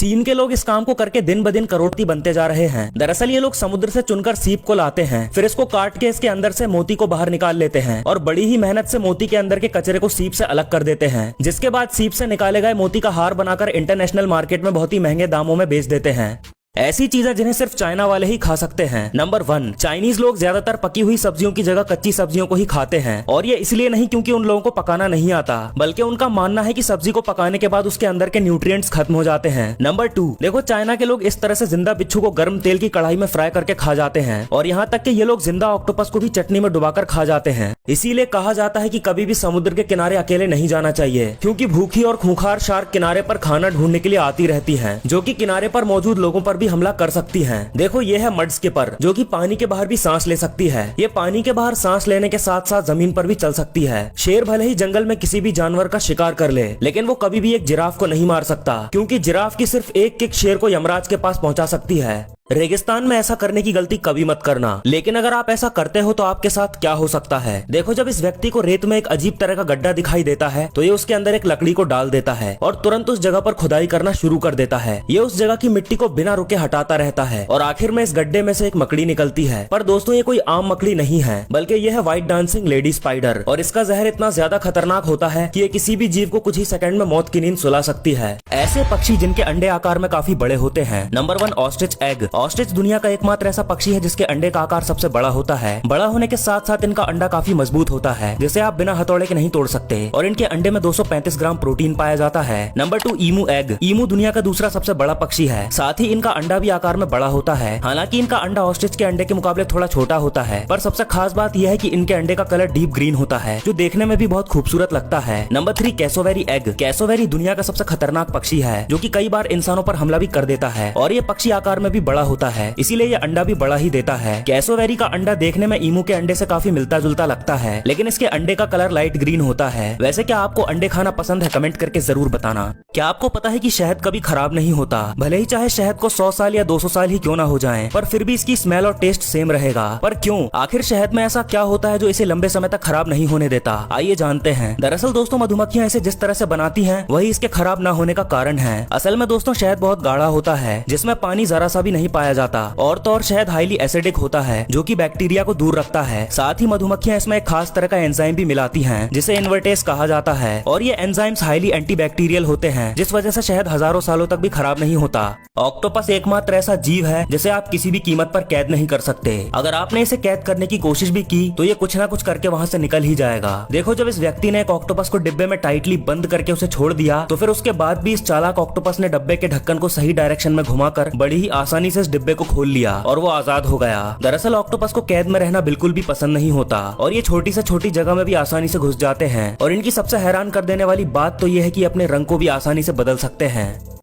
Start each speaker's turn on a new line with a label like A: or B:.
A: चीन के लोग इस काम को करके दिन ब दिन करोड़पति बनते जा रहे हैं। दरअसल ये लोग समुद्र से चुनकर सीप को लाते हैं, फिर इसको काट के इसके अंदर से मोती को बाहर निकाल लेते हैं और बड़ी ही मेहनत से मोती के अंदर के कचरे को सीप से अलग कर देते हैं, जिसके बाद सीप से निकाले गए मोती का हार बनाकर इंटरनेशनल मार्केट में बहुत ही महंगे दामों में बेच देते हैं। ऐसी चीजें जिन्हें सिर्फ चाइना वाले ही खा सकते हैं। नंबर 1, चाइनीज लोग ज्यादातर पकी हुई सब्जियों की जगह कच्ची सब्जियों को ही खाते हैं, और ये इसलिए नहीं क्योंकि उन लोगों को पकाना नहीं आता, बल्कि उनका मानना है कि सब्जी को पकाने के बाद उसके अंदर के न्यूट्रिएंट्स खत्म हो जाते हैं। नंबर 2, देखो चाइना के लोग इस तरह से जिंदा बिच्छू को गर्म तेल की कढ़ाई में फ्राई करके खा जाते हैं, और यहाँ तक कि ये लोग जिंदा ऑक्टोपस को भी चटनी में डुबाकर खा जाते हैं। इसीलिए कहा जाता है कि कभी भी समुद्र के किनारे अकेले नहीं जाना चाहिए, क्योंकि भूखी और खूंखार शार्क किनारे पर खाना ढूंढने के लिए आती रहती है, जो कि किनारे पर मौजूद लोगों पर भी हमला कर सकती है। देखो ये है मड स्किपर, जो कि पानी के बाहर भी सांस ले सकती है। ये पानी के बाहर सांस लेने के साथ साथ जमीन पर भी चल सकती है। शेर भले ही जंगल में किसी भी जानवर का शिकार कर ले, लेकिन वो कभी भी एक जिराफ को नहीं मार सकता, क्योंकि जिराफ की सिर्फ एक किक शेर को यमराज के पास पहुंचा सकती है। रेगिस्तान में ऐसा करने की गलती कभी मत करना, लेकिन अगर आप ऐसा करते हो तो आपके साथ क्या हो सकता है। देखो जब इस व्यक्ति को रेत में एक अजीब तरह का गड्ढा दिखाई देता है तो ये उसके अंदर एक लकड़ी को डाल देता है और तुरंत उस जगह पर खुदाई करना शुरू कर देता है। ये उस जगह की मिट्टी को बिना रुके हटाता रहता है और आखिर में इस गड्ढे में से एक मकड़ी निकलती है। पर दोस्तों ये कोई आम मकड़ी नहीं है, बल्कि यह है व्हाइट डांसिंग लेडी स्पाइडर, और इसका जहर इतना ज्यादा खतरनाक होता है कि ये किसी भी जीव को कुछ ही सेकंड में मौत की नींद सुला सकती है। ऐसे पक्षी जिनके अंडे आकार में काफी बड़े होते हैं। Number 1, ostrich egg. ऑस्ट्रिच दुनिया का एकमात्र ऐसा पक्षी है जिसके अंडे का आकार सबसे बड़ा होता है। बड़ा होने के साथ साथ इनका अंडा काफी मजबूत होता है, जिसे आप बिना हथौड़े के नहीं तोड़ सकते, और इनके अंडे में 235 ग्राम प्रोटीन पाया जाता है। Number 2, ईमू egg. ईमू दुनिया का दूसरा सबसे बड़ा पक्षी है, साथ ही इनका अंडा भी आकार में बड़ा होता है। हालांकि इनका अंडा ऑस्ट्रिच के अंडे के मुकाबले थोड़ा छोटा होता है, पर सबसे खास बात यह है कि इनके अंडे का कलर डीप ग्रीन होता है, जो देखने में भी बहुत खूबसूरत लगता है। Number 3, cassowary egg. कैसोवेरी दुनिया का सबसे खतरनाक पक्षी है, जो कि कई बार इंसानों पर हमला भी कर देता है, और ये पक्षी आकार में भी बड़ा होता है, इसीलिए ये अंडा भी बड़ा ही देता है। कैसोवेरी का अंडा देखने में ईमू के अंडे से काफी मिलता जुलता लगता है, लेकिन इसके अंडे का कलर लाइट ग्रीन होता है। वैसे क्या आपको अंडे खाना पसंद है? कमेंट करके जरूर बताना। क्या आपको पता है कि शहद कभी खराब नहीं होता? भले ही चाहे शहद को 100 साल या 200 साल ही क्यों ना हो जाएं, पर फिर भी इसकी स्मेल और टेस्ट सेम रहेगा। पर क्यों? आखिर शहद में ऐसा क्या होता है जो इसे लंबे समय तक खराब नहीं होने देता? आइए जानते हैं। दरअसल दोस्तों मधुमक्खियां इसे जिस तरह से बनाती हैं, वही इसके खराब न होने का कारण है। असल में दोस्तों शहद बहुत गाढ़ा होता है, जिसमें पानी जरा सा भी नहीं पाया जाता, और तो और शहद हाईली एसिडिक होता है, जो कि बैक्टीरिया को दूर रखता है। साथ ही मधुमक्खियां इसमें एक खास तरह का एंजाइम भी मिलाती हैं, जिसे इन्वर्टेस कहा जाता है, और ये एंजाइम्स हाईली एंटीबैक्टीरियल होते हैं, जिस वजह से शहद हजारों सालों तक भी खराब नहीं होता। ऑक्टोपस एकमात्र ऐसा जीव है जिसे आप किसी भी कीमत पर कैद नहीं कर सकते। अगर आपने इसे कैद करने की कोशिश भी की तो ये कुछ ना कुछ करके वहाँ से निकल ही जाएगा। देखो जब इस व्यक्ति ने एक ऑक्टोपस को डिब्बे में टाइटली बंद करके उसे छोड़ दिया, तो फिर उसके बाद भी इस चालाक ऑक्टोपस ने डब्बे के ढक्कन को सही डायरेक्शन में घुमाकर बड़ी ही आसानी से इस डिब्बे को खोल लिया और वो आजाद हो गया। दरअसल ऑक्टोपस को कैद में रहना बिल्कुल भी पसंद नहीं होता, और ये छोटी से छोटी जगह में भी आसानी से घुस जाते हैं, और इनकी सबसे हैरान कर देने वाली बात तो ये है कि अपने रंग को भी आसानी से बदल सकते हैं।